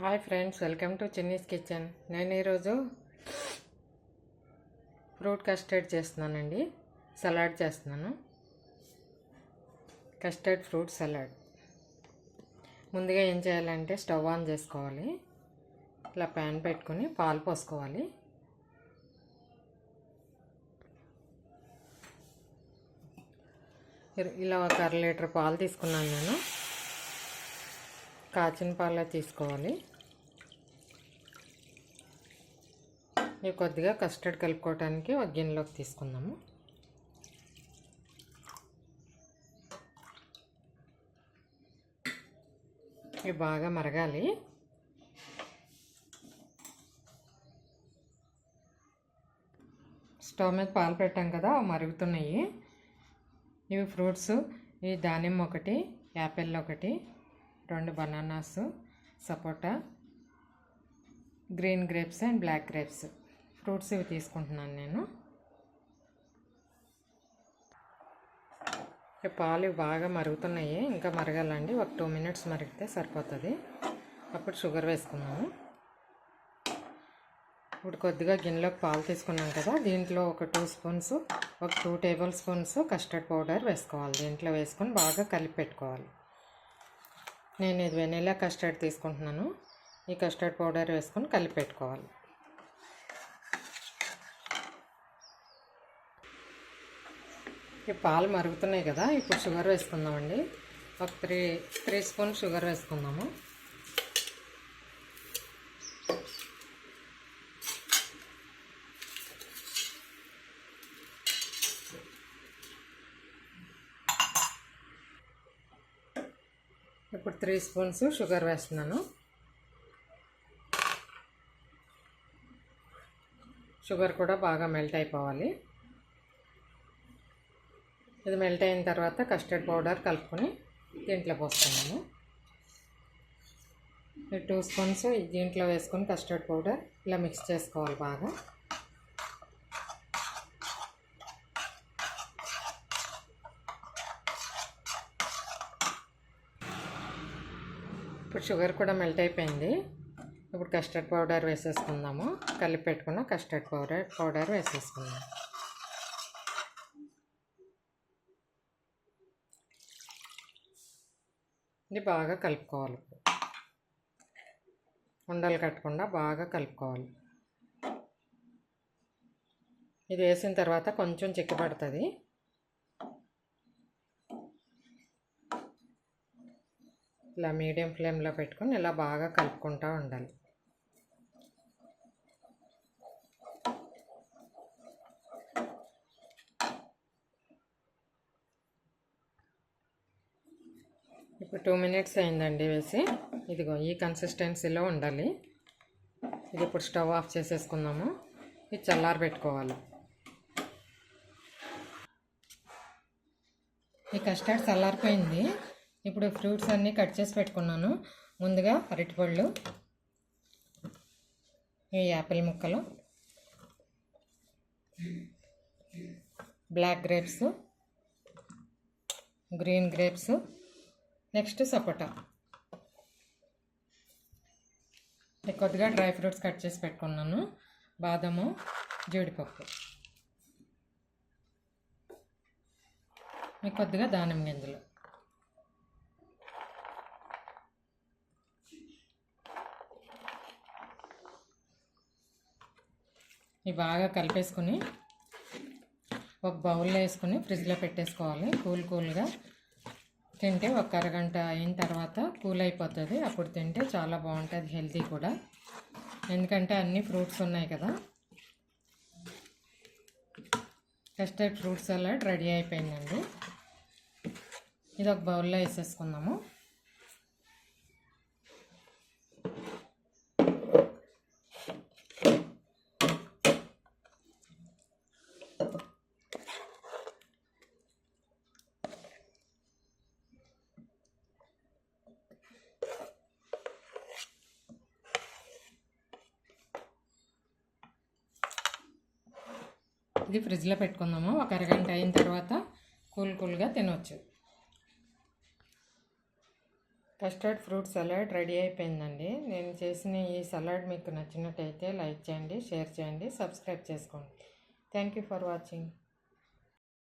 Hi friends, welcome to Chinni's kitchen. నేను ఈరోజు fruit custard చేస్తున్నానండి. సలాడ్ చేస్తున్నాను. Custard fruit salad. ముందుగా ఏం చేయాలంటే స్టవ్ ఆన్ చేసుకోవాలి. ఇలా ప్యాన్ పెట్టుకుని పాలు పోసుకోవాలి. ఇలా ఒక అర లీటర్ పాలు తీసుకున్నాను నేను. కాచిన పాలు తీసుకోవాలి. ఇవి కొద్దిగా కస్టర్డ్ కలుపుకోవడానికి ఒక గిన్నెలోకి తీసుకుందాము. ఇవి బాగా మరగాలి. స్టవ్ మీద పాలు పెట్టాం కదా, అవి మరుగుతున్నాయి. ఇవి ఫ్రూట్స్. ఇవి దానిమ్మ ఒకటి, యాపిల్ ఒకటి, 2 bananas, sapota, green grapes and black grapes fruits ఇవి తీసుకుంటున్నాను నేను. పాలు బాగా మరుగుతున్నాయి. ఇంకా మరగాలండి. ఒక 2 మినిట్స్ మరిగితే సరిపోతుంది. అప్పుడు షుగర్ వేసుకున్నాము. ఇప్పుడు కొద్దిగా గిన్నెలోకి పాలు తీసుకున్నాం కదా, దీంట్లో ఒక 2 స్పూన్స్, ఒక 2 టేబుల్ స్పూన్స్ కస్టర్డ్ పౌడర్ వేసుకోవాలి. దీంట్లో వేసుకొని బాగా కలిపి పెట్టుకోవాలి. నేను ఇది వెనిలా కస్టర్డ్ తీసుకుంటున్నాను. ఈ కస్టర్డ్ పౌడర్ వేసుకొని కలిపి పెట్టుకోవాలి. ఈ పాలు మరుగుతున్నాయి కదా, ఇప్పుడు షుగర్ వేసుకుందామండి. ఒక 3 స్పూన్ షుగర్ వేసుకుందాము. ఇప్పుడు 3 స్పూన్స్ షుగర్ వేస్తున్నాను. షుగర్ కూడా బాగా మెల్ట్ అయిపోవాలి. ఇది మెల్ట్ అయిన తర్వాత కస్టర్డ్ పౌడర్ కలుపుకొని దీంట్లో పోస్తున్నాము. 2 స్పూన్స్ దీంట్లో వేసుకొని కస్టర్డ్ పౌడర్ ఇలా మిక్స్ చేసుకోవాలి బాగా. ఇప్పుడు షుగర్ కూడా మెల్ట్ అయిపోయింది. ఇప్పుడు కస్టర్డ్ పౌడర్ వేసేసుకుందాము. కలిపి పెట్టుకున్న కస్టర్డ్ పౌడర్ వేసేసుకుందాం. ఇది బాగా కలుపుకోవాలి. ఉండలు కట్టకుండా బాగా కలుపుకోవాలి. ఇది వేసిన తర్వాత కొంచెం చిక్కబడుతుంది. ఇలా మీడియం ఫ్లేమ్లో పెట్టుకొని ఇలా బాగా కలుపుకుంటూ ఉండాలి. ఇప్పుడు 2 మినిట్స్ అయిందండి వేసి. ఇదిగో ఈ కన్సిస్టెన్సీలో ఉండాలి. ఇది ఇప్పుడు స్టవ్ ఆఫ్ చేసేసుకుందాము. ఇది చల్లారి పెట్టుకోవాలి. ఈ కస్టర్డ్ చల్లారిపోయింది. ఇప్పుడు ఫ్రూట్స్ అన్నీ కట్ చేసి పెట్టుకున్నాను. ముందుగా అరటిపళ్ళు, ఈ యాపిల్ ముక్కలు, black grapes, green grapes, next సపోటా, కొద్దిగా డ్రై ఫ్రూట్స్ కట్ చేసి పెట్టుకున్నాను. బాదము, జీడిపప్పు, కొద్దిగా దానిమ్మ గింజలు. ఇవి బాగా కలిపేసుకుని ఒక బౌల్లో వేసుకుని ఫ్రిడ్జ్లో పెట్టేసుకోవాలి. కూల్గా తింటే ఒక అరగంట అయిన తర్వాత కూల్ అయిపోతుంది. అప్పుడు తింటే చాలా బాగుంటుంది. హెల్తీ కూడా, ఎందుకంటే అన్ని ఫ్రూట్స్ ఉన్నాయి కదా. కస్టర్డ్ ఫ్రూట్ సలాడ్ రెడీ అయిపోయిందండి. ఇది ఒక బౌల్లో వేసేసుకుందాము. ఇది ఫ్రిడ్జ్లో పెట్టుకుందాము. ఒక అరగంట అయిన తర్వాత కూల్గా తినవచ్చు. కస్టర్డ్ ఫ్రూట్ సలాడ్ రెడీ అయిపోయిందండి. నేను చేసిన ఈ సలాడ్ మీకు నచ్చినట్టయితే లైక్ చేయండి, షేర్ చేయండి, సబ్స్క్రైబ్ చేసుకోండి. Thank you for watching.